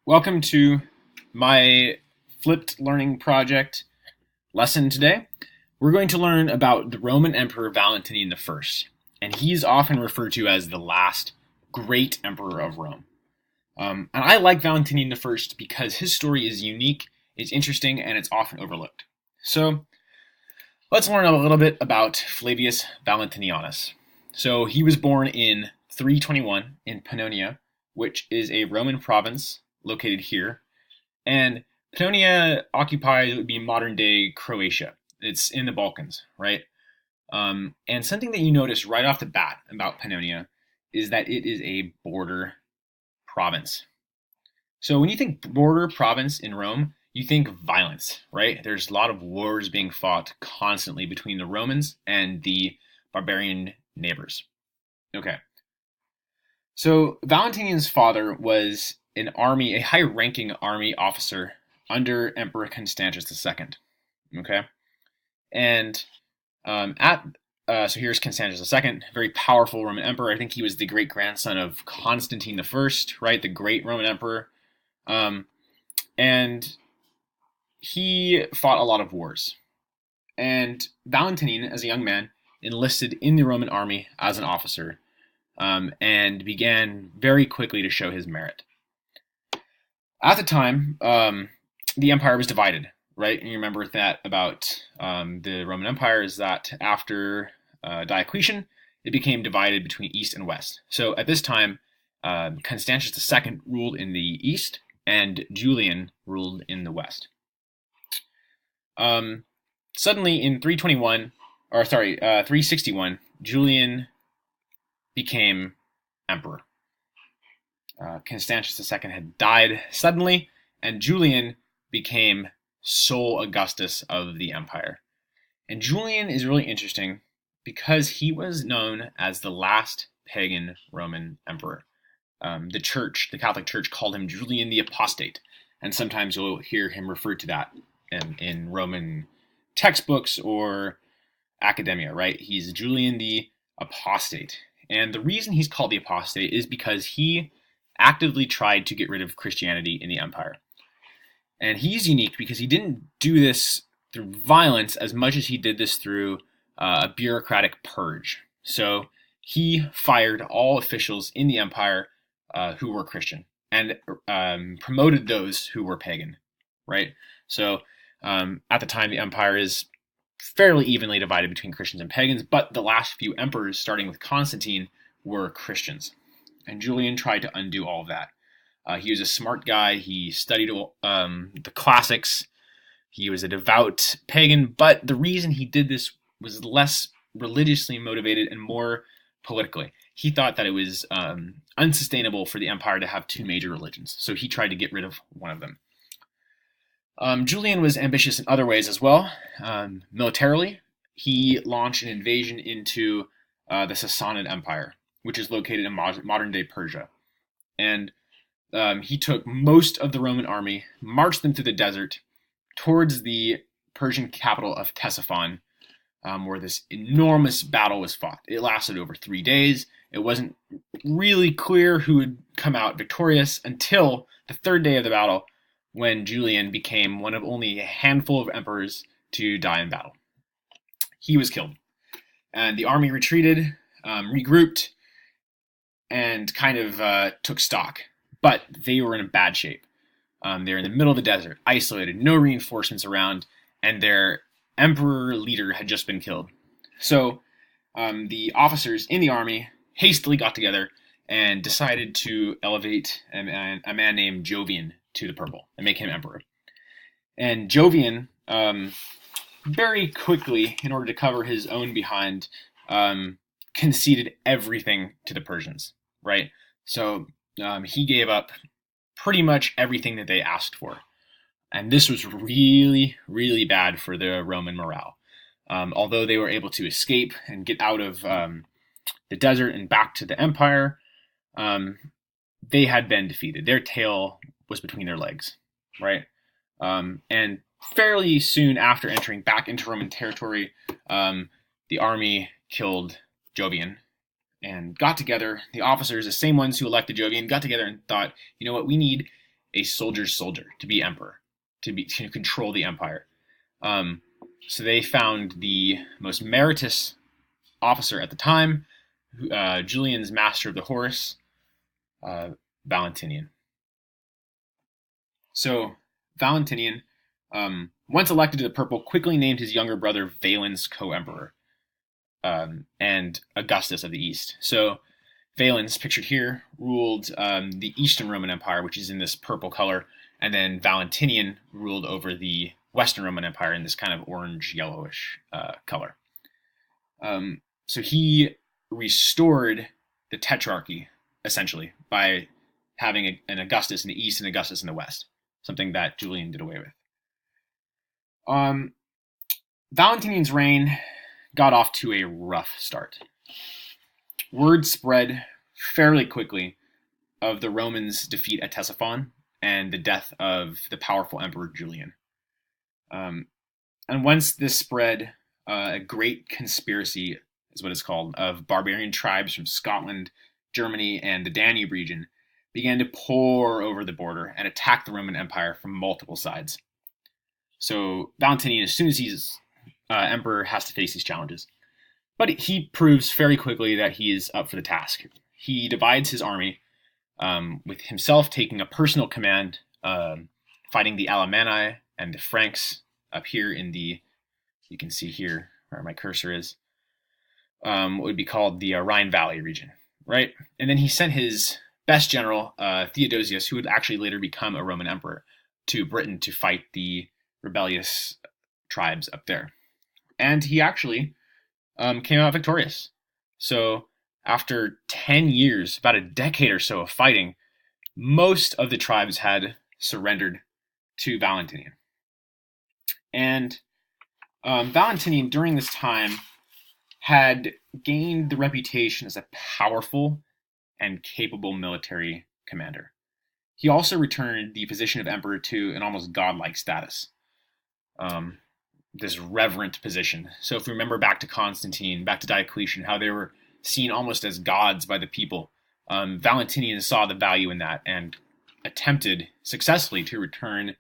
Welcome to my flipped learning project lesson today. We're going to learn about the Roman Emperor Valentinian I, and he's often referred to as the last great emperor of Rome. And I like Valentinian I because his story is unique, it's interesting, and it's often overlooked. So let's learn a little bit about Flavius Valentinianus. So he was born in 321 in Pannonia, which is a Roman province located here. And Pannonia occupies what would be modern day Croatia. It's in the Balkans, right? And something that you notice right off the bat about Pannonia is that it is a border province. So when you think border province in Rome, you think violence, right? There's a lot of wars being fought constantly between the Romans and the barbarian neighbors. Okay. So Valentinian's father was a high-ranking army officer under Emperor Constantius II. Okay, and so here's Constantius II, very powerful Roman emperor. I think he was the great grandson of Constantine I, right? The great Roman emperor, and he fought a lot of wars. And Valentinian, as a young man, enlisted in the Roman army as an officer, and began very quickly to show his merit. At the time, the empire was divided, right? And you remember that about the Roman Empire is that after Diocletian, it became divided between East and West. So at this time, Constantius II ruled in the East, and Julian ruled in the West. Suddenly, in 361, Julian became emperor. Constantius II had died suddenly, and Julian became sole Augustus of the empire. And Julian is really interesting because he was known as the last pagan Roman emperor. The Catholic Church, called him Julian the Apostate, and sometimes you'll hear him referred to that in Roman textbooks or academia, right? He's Julian the Apostate. And the reason he's called the Apostate is because he actively tried to get rid of Christianity in the empire. And he's unique because he didn't do this through violence as much as he did this through a bureaucratic purge. So he fired all officials in the empire who were Christian and promoted those who were pagan, right? So at the time, the empire is fairly evenly divided between Christians and pagans, but the last few emperors, starting with Constantine, were Christians. And Julian tried to undo all of that. He was a smart guy. He studied the classics. He was a devout pagan, but the reason he did this was less religiously motivated and more politically. He thought that it was unsustainable for the empire to have two major religions, so he tried to get rid of one of them. Julian was ambitious in other ways as well. Militarily, he launched an invasion into the Sassanid Empire, which is located in modern-day Persia. And he took most of the Roman army, marched them through the desert towards the Persian capital of Ctesiphon, where this enormous battle was fought. It lasted over 3 days. It wasn't really clear who would come out victorious until the third day of the battle, when Julian became one of only a handful of emperors to die in battle. He was killed. And the army retreated, regrouped, and kind of took stock. But they were in bad shape. They were in the middle of the desert, isolated, no reinforcements around, and their emperor leader had just been killed. So the officers in the army hastily got together and decided to elevate a man named Jovian to the purple and make him emperor. And Jovian, very quickly, in order to cover his own behind, conceded everything to the Persians, right? So he gave up pretty much everything that they asked for. And this was really, really bad for the Roman morale. Although they were able to escape and get out of the desert and back to the empire, they had been defeated. Their tail was between their legs, right? And fairly soon after entering back into Roman territory, the army killed Jovian and got together. The officers, the same ones who elected Jovian, got together and thought, you know what, we need a soldier's soldier to be emperor, to control the empire. So they found the most meritorious officer at the time, Julian's master of the horse, Valentinian. So Valentinian, once elected to the purple, quickly named his younger brother Valens co-emperor, and Augustus of the East. So Valens, pictured here, ruled the Eastern Roman Empire, which is in this purple color, and then Valentinian ruled over the Western Roman Empire in this kind of orange-yellowish color. So he restored the tetrarchy, essentially, by having an Augustus in the East and Augustus in the West, something that Julian did away with. Valentinian's reign got off to a rough start. Word spread fairly quickly of the Romans' defeat at Ctesiphon and the death of the powerful Emperor Julian. And once this spread, a great conspiracy is what it's called, of barbarian tribes from Scotland, Germany, and the Danube region began to pour over the border and attack the Roman Empire from multiple sides. So Valentinian, as soon as he's emperor, has to face these challenges. But he proves very quickly that he is up for the task. He divides his army, with himself taking a personal command, fighting the Alemanni and the Franks up here in the, you can see here where my cursor is, what would be called the Rhine Valley region, right? And then he sent his best general, Theodosius, who would actually later become a Roman emperor, to Britain to fight the rebellious tribes up there. And he actually came out victorious. So after 10 years, about a decade or so of fighting, most of the tribes had surrendered to Valentinian. And Valentinian, during this time, had gained the reputation as a powerful and capable military commander. He also returned the position of emperor to an almost godlike status. This reverent position. So if we remember back to Constantine, back to Diocletian, how they were seen almost as gods by the people, Valentinian saw the value in that and attempted successfully to return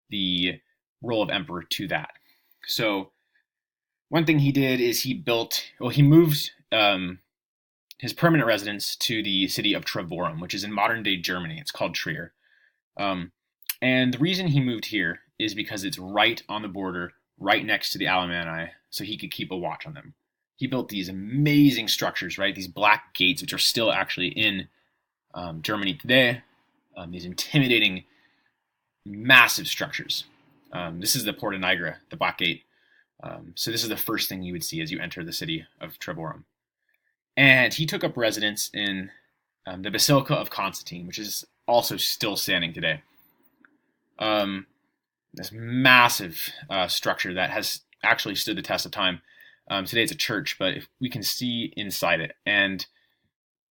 the role of emperor to that. So one thing he did is he moved his permanent residence to the city of Trevorum, which is in modern-day Germany. It's called Trier. And the reason he moved here is because it's right on the border, right next to the Alemanni, so he could keep a watch on them. He built these amazing structures, right? These black gates, which are still actually in Germany today. These intimidating, massive structures. This is the Porta Nigra, the Black Gate. So this is the first thing you would see as you enter the city of Trevorum. And he took up residence in the Basilica of Constantine, which is also still standing today. This massive structure that has actually stood the test of time. Today it's a church, but if we can see inside it. And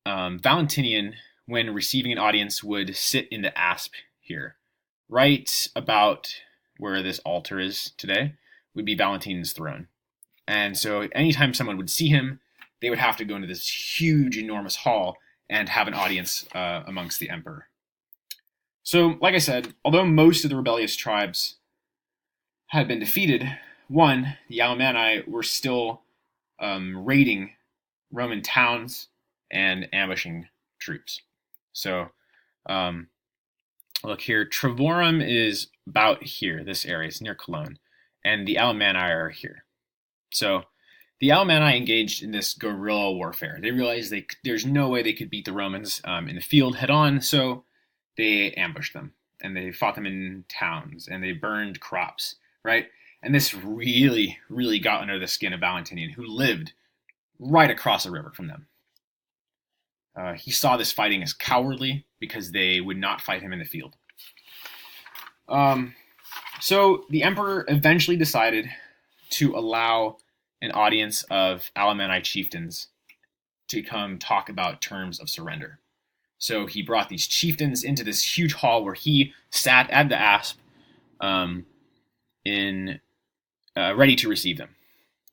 Valentinian, when receiving an audience, would sit in the asp here. Right about where this altar is today would be Valentinian's throne. And so anytime someone would see him, they would have to go into this huge, enormous hall and have an audience amongst the emperor. So, like I said, although most of the rebellious tribes had been defeated, the Alemanni were still raiding Roman towns and ambushing troops. So, look here, Trevorum is about here, this area, it's near Cologne, and the Alemanni are here. So, the Alemanni engaged in this guerrilla warfare. They realized there's no way they could beat the Romans in the field head on, so they ambushed them, and they fought them in towns, and they burned crops, right? And this really, really got under the skin of Valentinian, who lived right across the river from them. He saw this fighting as cowardly because they would not fight him in the field. So the emperor eventually decided to allow an audience of Alemanni chieftains to come talk about terms of surrender. So he brought these chieftains into this huge hall where he sat at the asp, ready to receive them.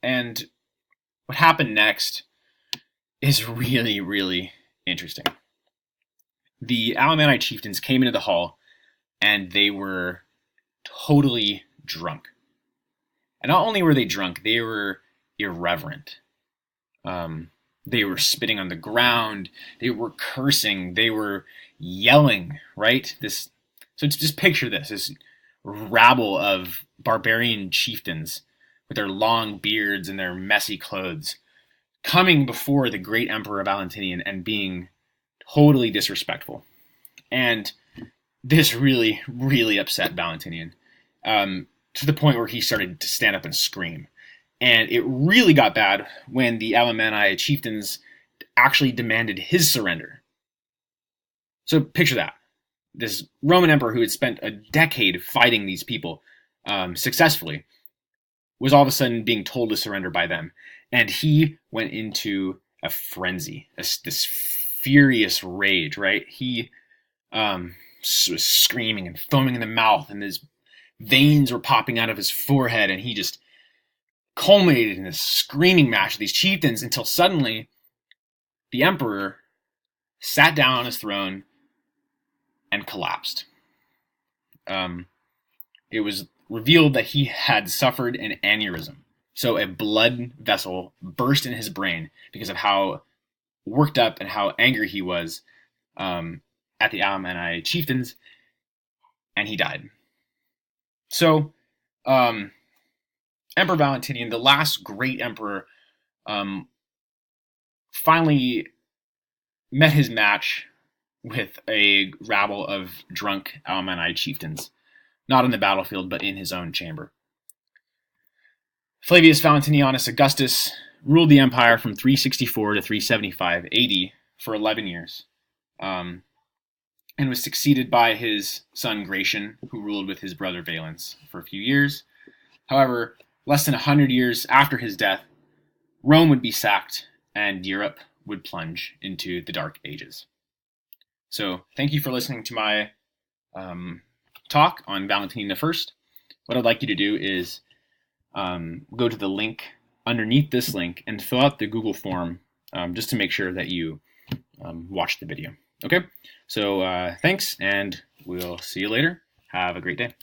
And what happened next is really, really interesting. The Alemanni chieftains came into the hall, and they were totally drunk. And not only were they drunk, they were irreverent. They were spitting on the ground. They were cursing. They were yelling. Right? So just picture this rabble of barbarian chieftains with their long beards and their messy clothes, coming before the great Emperor Valentinian and being totally disrespectful. And this really, really upset Valentinian, to the point where he started to stand up and scream. And it really got bad when the Alemanni chieftains actually demanded his surrender. So picture that. This Roman emperor who had spent a decade fighting these people successfully was all of a sudden being told to surrender by them. And he went into a frenzy, this furious rage, right? He was screaming and foaming in the mouth, and his veins were popping out of his forehead, and he just culminated in this screaming match with these chieftains until suddenly the emperor sat down on his throne and collapsed. It was revealed that he had suffered an aneurysm. So a blood vessel burst in his brain because of how worked up and how angry he was at the Alemanni chieftains, and he died. So Emperor Valentinian, the last great emperor, finally met his match with a rabble of drunk Alemanni chieftains, not on the battlefield, but in his own chamber. Flavius Valentinianus Augustus ruled the empire from 364 to 375 AD for 11 years, and was succeeded by his son Gratian, who ruled with his brother Valens for a few years. However, less than 100 years after his death, Rome would be sacked and Europe would plunge into the Dark Ages. So thank you for listening to my talk on Valentinian I. What I'd like you to do is go to the link underneath this link and fill out the Google form just to make sure that you watch the video. Okay, so thanks, and we'll see you later. Have a great day.